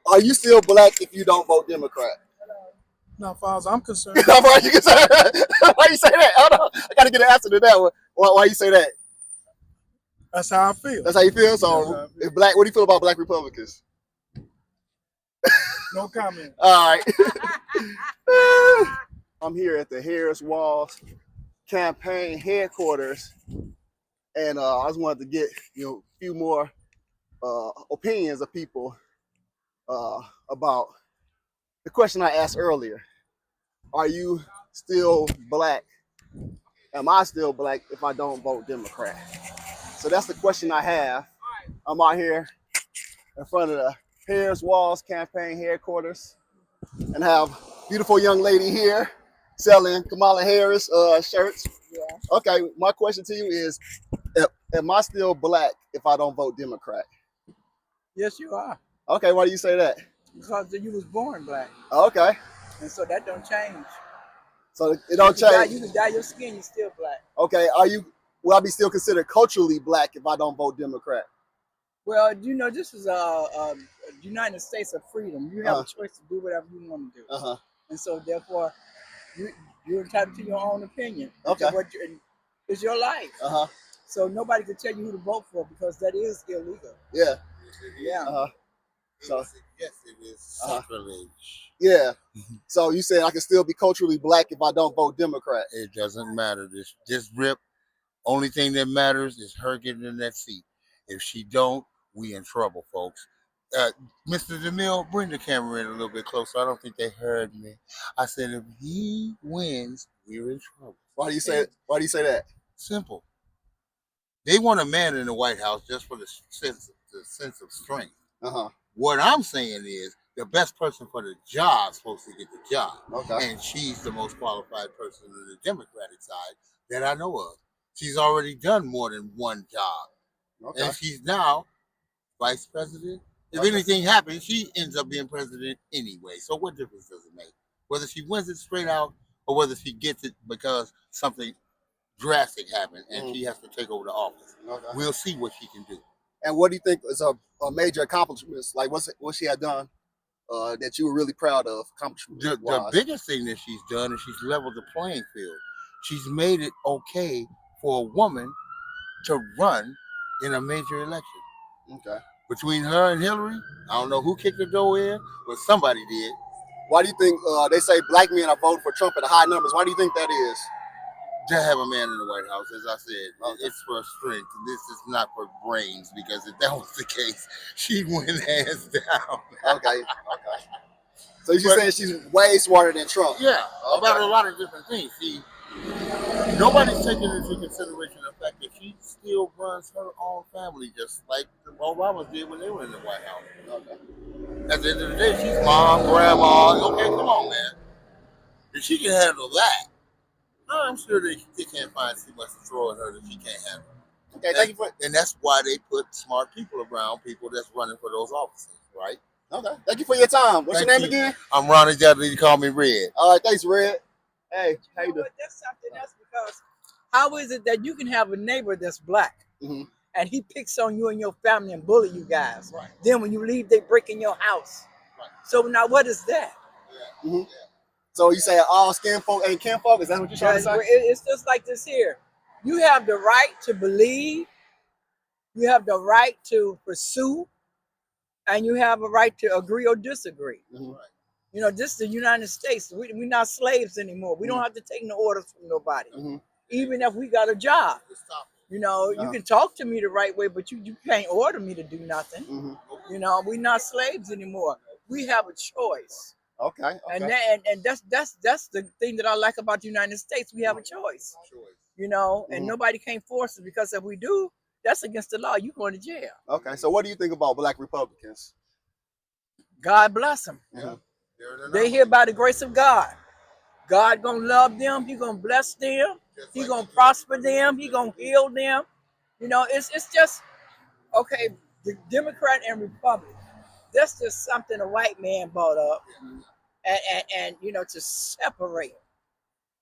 Are you still black if you don't vote Democrat? Not far as I'm concerned. Why you say that? Hold on. I got to get an answer to that one. Why you say that? That's how I feel. That's how you feel? So, if black, what do you feel about black Republicans? No comment. All right. I'm here at the Harris Walz Campaign Headquarters, and I just wanted to get a few more opinions of people about the question I asked earlier. Are you still black? Am I still black if I don't vote Democrat? So that's the question I have. I'm out here in front of the Harris Walz Campaign Headquarters and have a beautiful young lady here selling Kamala Harris shirts. Yeah. Okay, my question to you is, am I still black if I don't vote Democrat? Yes, you are. Okay, why do you say that? Because you was born black. Okay. And so that don't change. So it don't change. You can dye your skin, you're still black. Okay, will I be still considered culturally black if I don't vote Democrat? Well, this is a United States of freedom. You have a choice to do whatever you want to do. And so therefore, you're entitled to your own opinion. Okay. It's your life. So nobody can tell you who to vote for because that is illegal. Yeah. Yeah. So yes, it is sacrilege. Yeah. So you saying I can still be culturally black if I don't vote Democrat? It doesn't matter. This rip, only thing that matters is her getting in that seat. If she don't, we in trouble, folks. Mr. DeMille, bring the camera in a little bit closer. I don't think they heard me. I said if he wins, we're in trouble. Why do you say that? Simple. They want a man in the White House just for the sense of strength. What I'm saying is the best person for the job is supposed to get the job. Okay. And she's the most qualified person on the Democratic side that I know of. She's already done more than one job. Okay. And she's now vice president. If anything happens, she ends up being president anyway. So what difference does it make? Whether she wins it straight out or whether she gets it because something drastic happened and she has to take over the office. Okay. We'll see what she can do. And what do you think is a major accomplishment? Like what she had done that you were really proud of? The biggest thing that she's done is she's leveled the playing field. She's made it okay for a woman to run in a major election. Okay. Between her and Hillary, I don't know who kicked the door in, but somebody did. Why do you think they say black men are voting for Trump at high numbers? Why do you think that is? To have a man in the White House, as I said, it's for strength. This is not for brains, because if that was the case, she'd win hands down. Okay. So you're saying she's way smarter than Trump? Yeah, about a lot of different things. See, nobody's taking into consideration the fact that she still runs her own family, just like the Obamas did when they were in the White House. Okay. At the end of the day, she's mom, grandma. Okay, come on, man. If she can handle that, I'm sure they can't find too much to throw at her that she can't handle. Okay, thank you for. And that's why they put smart people around people that's running for those offices, right? Okay, thank you for your time. What's your name again? I'm Ronnie Dudley. You call me Red. All right, thanks, Red. Hey, how you doing? But that's something else, because how is it that you can have a neighbor that's black and he picks on you and your family and bully you guys? Right. Then when you leave, they break in your house. Right. So now what is that? Yeah. So you say all skin folk ain't kin folk? Is that what you're trying to say? It's just like this here. You have the right to believe. You have the right to pursue. And you have a right to agree or disagree. This is the United States. We're not slaves anymore. We don't have to take no orders from nobody. Even if we got a job. You can talk to me the right way, but you can't order me to do nothing. We're not slaves anymore. We have a choice. Okay. And that's the thing that I like about the United States. We have a choice. And nobody can force us, because if we do, that's against the law. You're going to jail. Okay. So what do you think about black Republicans? God bless them. They here by the grace of God. God gonna love them. He gonna bless them. He gonna prosper them. He gonna heal them. It's just okay. The Democrat and Republican. That's just something a white man brought up, and to separate.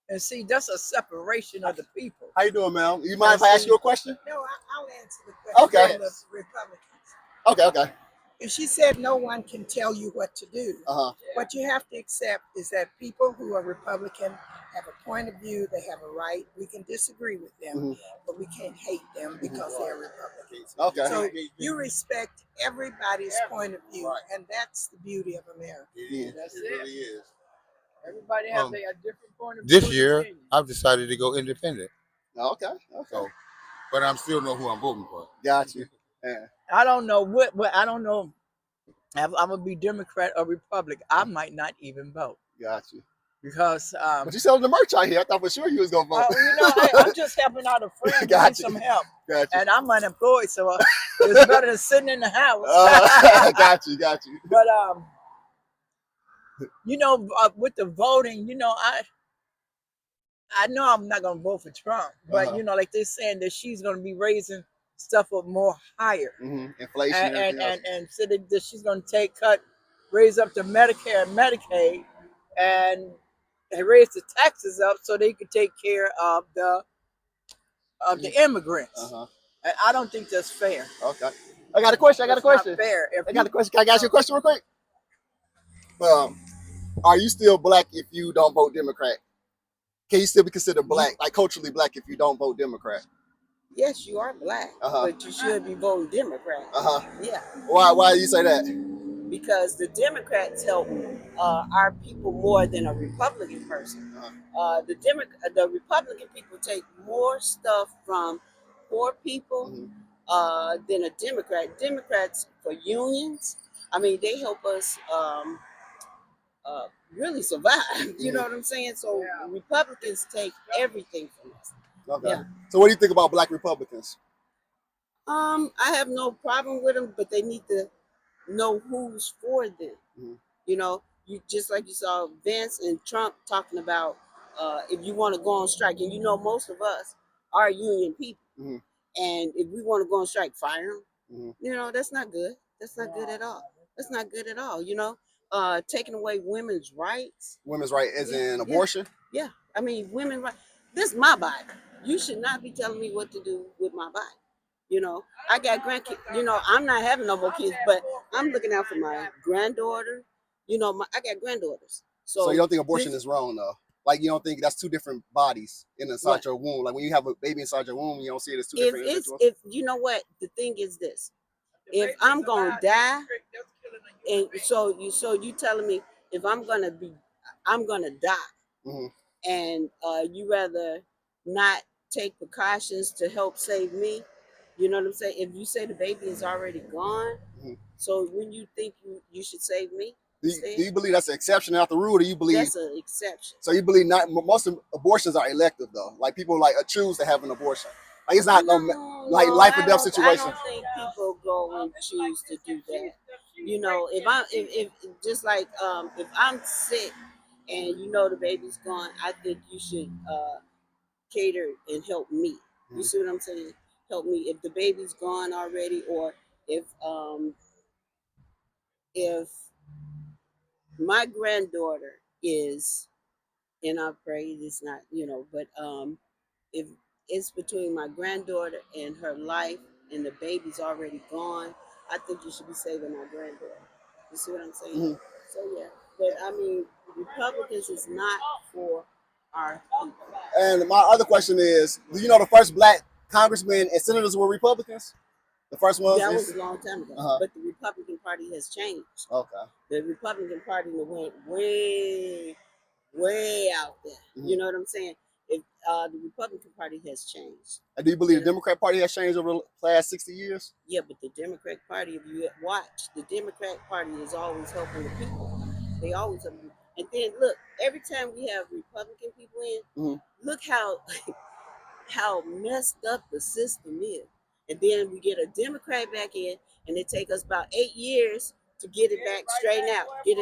And see, that's a separation of the people. How you doing, ma'am? You mind if I ask you a question? No, I'll answer the question. Okay. Of Republicans. Okay. She said no one can tell you what to do. What you have to accept is that people who are Republican have a point of view, they have a right. We can disagree with them, but we can't hate them because they're Republicans. Okay. So you respect everybody's point of view, and that's the beauty of America. It is. That's It it. really is. Everybody has a different point of view. This year, I've decided to go independent. Okay. So, but I'm still know who I'm voting for. Got you. Yeah. I don't know I don't know if I'm gonna be Democrat or Republican. I might not even vote Got you. because But you selling the merch out here. I thought for sure you was gonna vote. I'm just helping out a friend who Got needs you. some help, Got you. and I'm unemployed, so it's better than sitting in the house. Got you. Got you. But with the voting, I know I'm not gonna vote for Trump, but like they're saying that she's gonna be raising stuff up more higher, Inflation and said that she's gonna raise up the Medicare and Medicaid, and raise the taxes up so they could take care of the immigrants. And I don't think that's fair. Okay. I got a question. Not fair. I got a question. Can I ask you a question real quick? Are you still black if you don't vote Democrat? Can you still be considered black, like culturally black, if you don't vote Democrat? Yes, you are black, but you should be voting Democrat. Yeah. Why do you say that? Because the Democrats help our people more than a Republican person. The Republican people take more stuff from poor people than a Democrat. Democrats for unions, I mean, they help us really survive. You know what I'm saying? So Republicans take everything from us. Okay. Yeah. So what do you think about black Republicans? I have no problem with them, but they need to know who's for them. You know, you just like you saw Vance and Trump talking about if you want to go on strike, and most of us are union people, and if we want to go on strike, fire them. That's not good. That's not good at all. That's not good at all. Taking away women's rights. Women's right as in abortion? Yeah. I mean, women's rights. This is my body. You should not be telling me what to do with my body. I got grandkids. I'm not having no more kids, but I'm looking out for my granddaughter. I got granddaughters. So you don't think abortion is wrong, though? Like, you don't think that's two different bodies inside your womb? Like, when you have a baby inside your womb, you don't see it as two different individuals? If you know what? The thing is this. If I'm going to die, and so you telling me if I'm going to die, and you rather not take precautions to help save me, you know what I'm saying? If you say the baby is already gone, so when you think you should save me? Do you believe that's an exception, not the rule, or do you believe that's an exception? So you believe not most abortions are elective, though? Like, people choose to have an abortion. Like, it's not life or death situation. I don't think people go and choose to do that. If just like if I'm sick and the baby's gone, I think you should cater and help me. You see what I'm saying? Help me if the baby's gone already, or if my granddaughter is, and I pray it's not, but if it's between my granddaughter and her life and the baby's already gone, I think you should be saving my granddaughter. You see what I'm saying? So yeah, but I mean, Republicans is not for our people. And my other question is, do you know the first black congressmen and senators were Republicans? The first ones? That was a long time ago. But the Republican Party has changed. Okay. The Republican Party went way, way out there. You know what I'm saying? The Republican Party has changed. And do you believe the Democrat Party has changed over the last 60 years? Yeah, but the Democrat Party, if you watch, the Democrat Party is always helping the people. They always help you. And then look, every time we have Republican people in, look how messed up the system is. And then we get a Democrat back in, and it take us about 8 years to get it back straightened out, get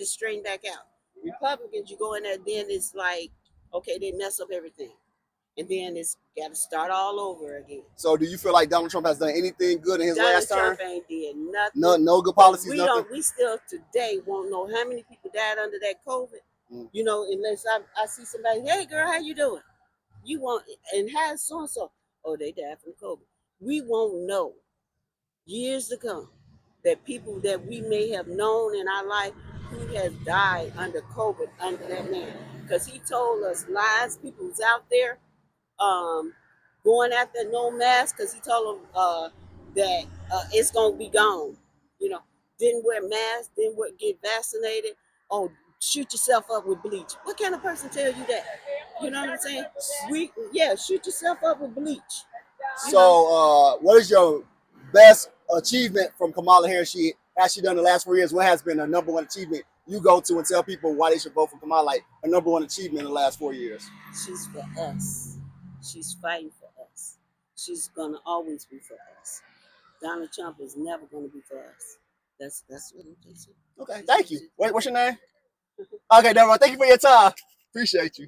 it straightened back out. Republicans, you go in there, then it's like, okay, they mess up everything, and then it's got to start all over again. So, do you feel like Donald Trump has done anything good in his last term? Donald Trump ain't did nothing. No good policies. We still today won't know how many people died under that COVID. Unless I see somebody, hey girl, how you doing? You won't, and how's so and so? Oh, they died from COVID. We won't know years to come that people that we may have known in our life who has died under COVID under that man. Because he told us lies. People was out there going after no mask because he told them that it's going to be gone. You know, didn't wear masks, get vaccinated. Oh, shoot yourself up with bleach. What kind of person tell you that? You know what I'm saying? Shoot yourself up with bleach. So, what is your best achievement from Kamala Harris? Has she done the last 4 years? What has been a number one achievement you go to and tell people why they should vote for Kamala? Like a number one achievement in the last 4 years. She's for us. She's fighting for us. She's gonna always be for us. Donald Trump is never gonna be for us. That's what I'm saying. Okay, thank you. Wait, what's your name? Okay, never mind. Thank you for your time. Appreciate you.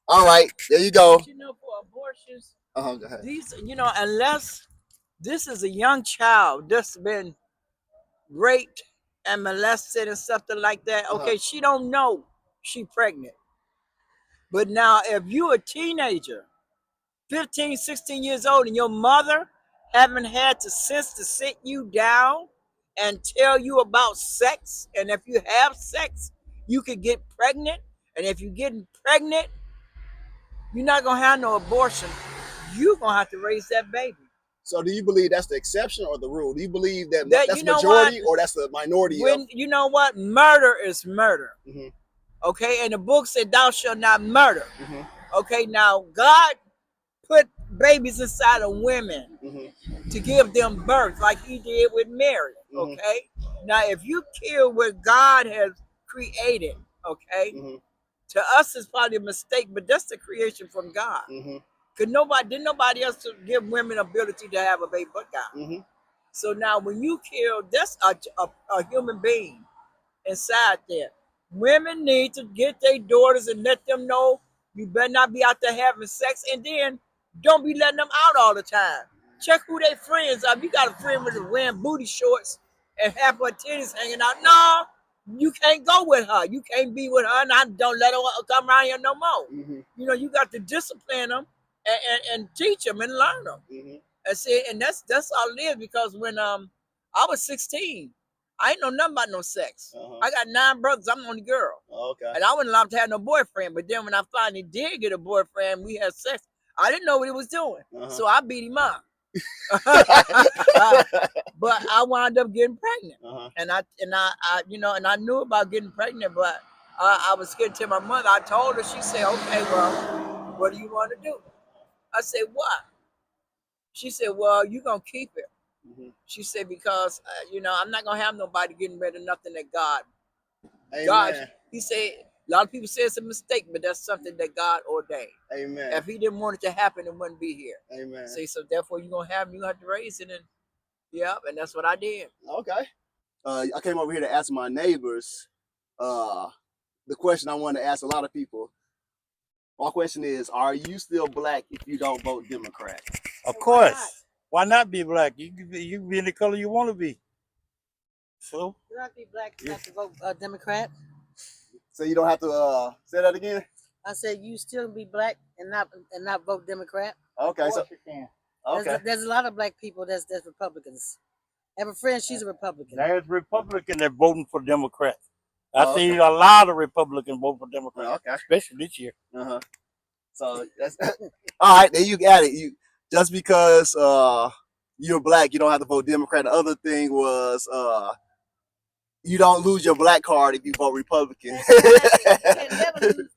All right, there you go. But, for abortions, Go ahead. these, unless this is a young child that's been raped and molested and something like that, okay, she don't know she pregnant. But now, if you're a teenager, 15, 16 years old, and your mother haven't had the sense to sit you down and tell you about sex, and if you have sex, you could get pregnant, and if you're getting pregnant, you're not going to have no abortion. You're going to have to raise that baby. So do you believe that's the exception or the rule? Do you believe that that's majority or that's the minority? You know what? Murder is murder. Mm-hmm. Okay, and the book said, thou shalt not murder. Mm-hmm. Okay, now God put babies inside of women to give them birth, like he did with Mary. Okay, now if you kill what God has created, okay, to us it's probably a mistake, but that's the creation from God. Because didn't nobody else to give women ability to have a baby but God. So now when you kill, that's a human being inside there. Women need to get their daughters and let them know you better not be out there having sex, and then don't be letting them out all the time. Check who they friends are. You got a friend with wearing booty shorts and half her titties hanging out. No, you can't go with her. You can't be with her, and I don't let her come around here no more. You got to discipline them and teach them and learn them. And that's all it is, because when I was 16, I ain't know nothing about no sex. I got 9 brothers. I'm the only girl. Okay. And I wasn't allowed to have no boyfriend. But then when I finally did get a boyfriend, we had sex. I didn't know what he was doing. So I beat him up. But I wound up getting pregnant. And I knew about getting pregnant, but I was scared to tell my mother. I told her. She said, okay, well, what do you want to do? I said, what? She said, well, you're going to keep it. She said, because, I'm not going to have nobody getting rid of nothing that God. Amen. God, he said, a lot of people say it's a mistake, but that's something that God ordained. Amen. If he didn't want it to happen, it wouldn't be here. Amen. See, so therefore you're going to have to raise it. And that's what I did. Okay. I came over here to ask my neighbors the question I want to ask a lot of people. My question is, are you still black if you don't vote Democrat? Of course. Why not be black? You can be any color you want to be. So? You don't have to be black to have to vote Democrat. So you don't have to say that again? I said you still be black and not vote Democrat. Okay. So you can. okay. There's a lot of black people that's Republicans. I have a friend, she's a Republican. There's Republicans that voting for Democrats. I see a lot of Republicans vote for Democrats, especially this year. So that's all right. There you got it. You just because you're black, you don't have to vote Democrat. The other thing was you don't lose your black card if you vote Republican. You can never lose